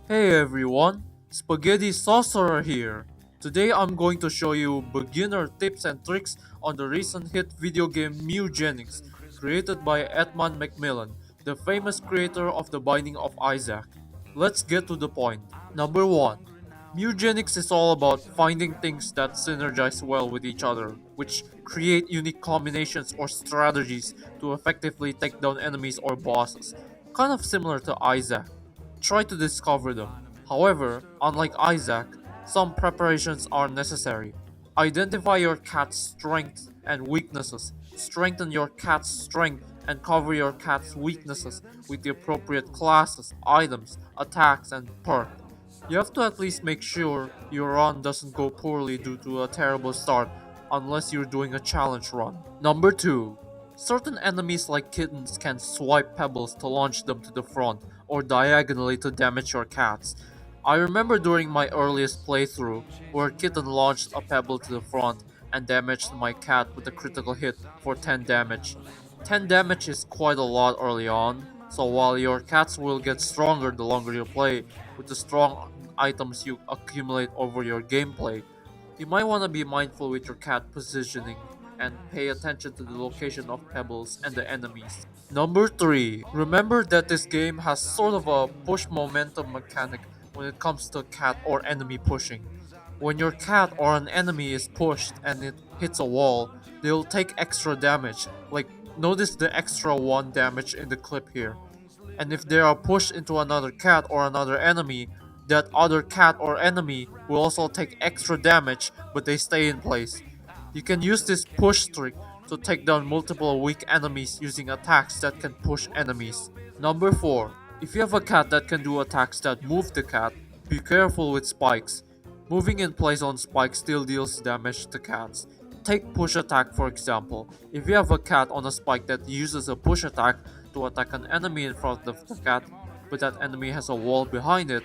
Hey everyone, Spaghetti Sorcerer here. Today I'm going to show you beginner tips and tricks on the recent hit video game Mewgenics, created by Edmund Macmillan, the famous creator of The Binding of Isaac. Let's get to the point. Number 1. Mewgenics is all about finding things that synergize well with each other, which create unique combinations or strategies to effectively take down enemies or bosses, kind of similar to Isaac. Try to discover them. However, unlike Isaac, some preparations are necessary. Identify your cat's strengths and weaknesses. Strengthen your cat's strength and cover your cat's weaknesses with the appropriate classes, items, attacks, and perks. You have to at least make sure your run doesn't go poorly due to a terrible start unless you're doing a challenge run. Number 2. Certain enemies like kittens can swipe pebbles to launch them to the front or diagonally to damage your cats. I remember during my earliest playthrough where Kitten launched a pebble to the front and damaged my cat with a critical hit for 10 damage. 10 damage is quite a lot early on, so while your cats will get stronger the longer you play with the strong items you accumulate over your gameplay, you might want to be mindful with your cat positioning and pay attention to the location of pebbles and the enemies. Number 3. Remember that this game has sort of a push momentum mechanic when it comes to cat or enemy pushing. When your cat or an enemy is pushed and it hits a wall, they'll take extra damage. Like, notice the extra 1 damage in the clip here. And if they are pushed into another cat or another enemy, that other cat or enemy will also take extra damage, but they stay in place. You can use this push trick to take down multiple weak enemies using attacks that can push enemies. Number 4. If you have a cat that can do attacks that move the cat, be careful with spikes. Moving in place on spikes still deals damage to cats. Take push attack for example. If you have a cat on a spike that uses a push attack to attack an enemy in front of the cat, but that enemy has a wall behind it,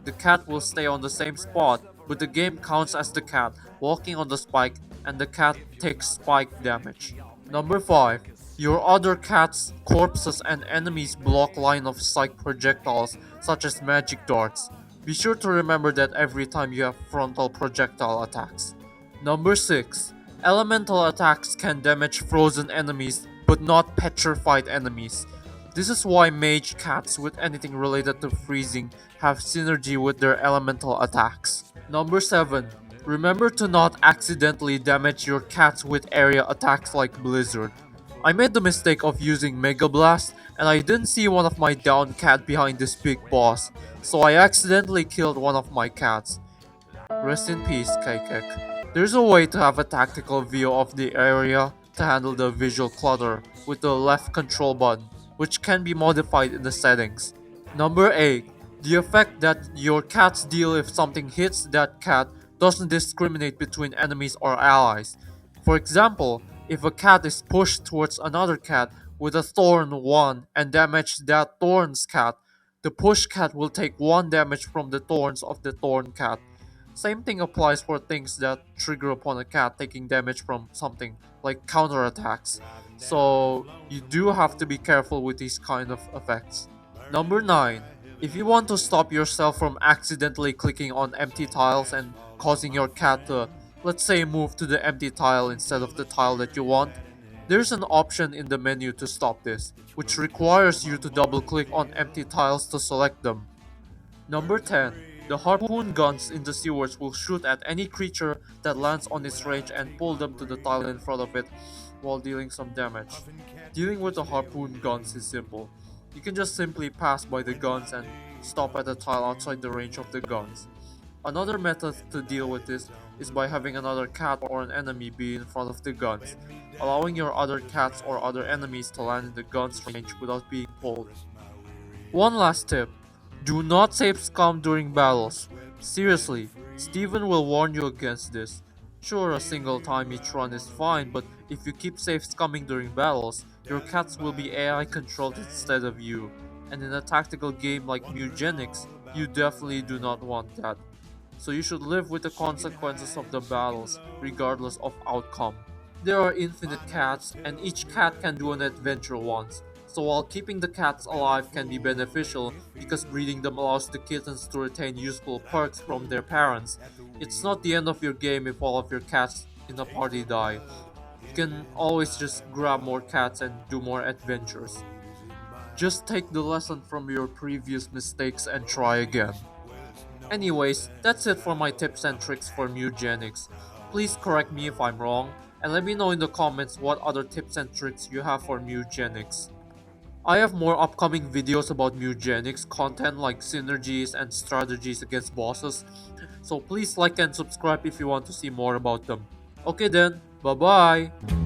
the cat will stay on the same spot, but the game counts as the cat walking on the spike and the cat takes spike damage. Number 5. Your other cat's corpses and enemies block line of sight projectiles such as magic darts. Be sure to remember that every time you have frontal projectile attacks. Number 6. Elemental attacks can damage frozen enemies but not petrified enemies. This is why mage cats with anything related to freezing have synergy with their elemental attacks. Number 7. Remember to not accidentally damage your cats with area attacks like Blizzard. I made the mistake of using Mega Blast and I didn't see one of my downed cat behind this big boss, so I accidentally killed one of my cats. Rest in peace, Kaikek. There's a way to have a tactical view of the area to handle the visual clutter with the left control button, which can be modified in the settings. Number 8. The effect that your cats deal if something hits that cat doesn't discriminate between enemies or allies. For example, if a cat is pushed towards another cat with a thorn 1 and damage that thorn's cat, the push cat will take 1 damage from the thorns of the thorn cat. Same thing applies for things that trigger upon a cat taking damage from something, like counterattacks. So you do have to be careful with these kind of effects. Number 9. If you want to stop yourself from accidentally clicking on empty tiles and causing your cat to, let's say, move to the empty tile instead of the tile that you want, there's an option in the menu to stop this, which requires you to double click on empty tiles to select them. Number 10. The harpoon guns in the sewers will shoot at any creature that lands on its range and pull them to the tile in front of it while dealing some damage. Dealing with the harpoon guns is simple. You can just simply pass by the guns and stop at a tile outside the range of the guns. Another method to deal with this is by having another cat or an enemy be in front of the guns, allowing your other cats or other enemies to land in the gun's range without being pulled. One last tip. Do not save scum during battles. Seriously, Steven will warn you against this. Sure, a single time each run is fine, but if you keep save scumming during battles, your cats will be AI controlled instead of you. And in a tactical game like Mewgenics, you definitely do not want that. So you should live with the consequences of the battles, regardless of outcome. There are infinite cats, and each cat can do an adventure once. So while keeping the cats alive can be beneficial because breeding them allows the kittens to retain useful perks from their parents, it's not the end of your game if all of your cats in a party die. You can always just grab more cats and do more adventures. Just take the lesson from your previous mistakes and try again. Anyways, that's it for my tips and tricks for Mewgenics. Please correct me if I'm wrong, and let me know in the comments what other tips and tricks you have for Mewgenics. I have more upcoming videos about Mewgenics content like synergies and strategies against bosses, so please like and subscribe if you want to see more about them. Okay then, bye bye!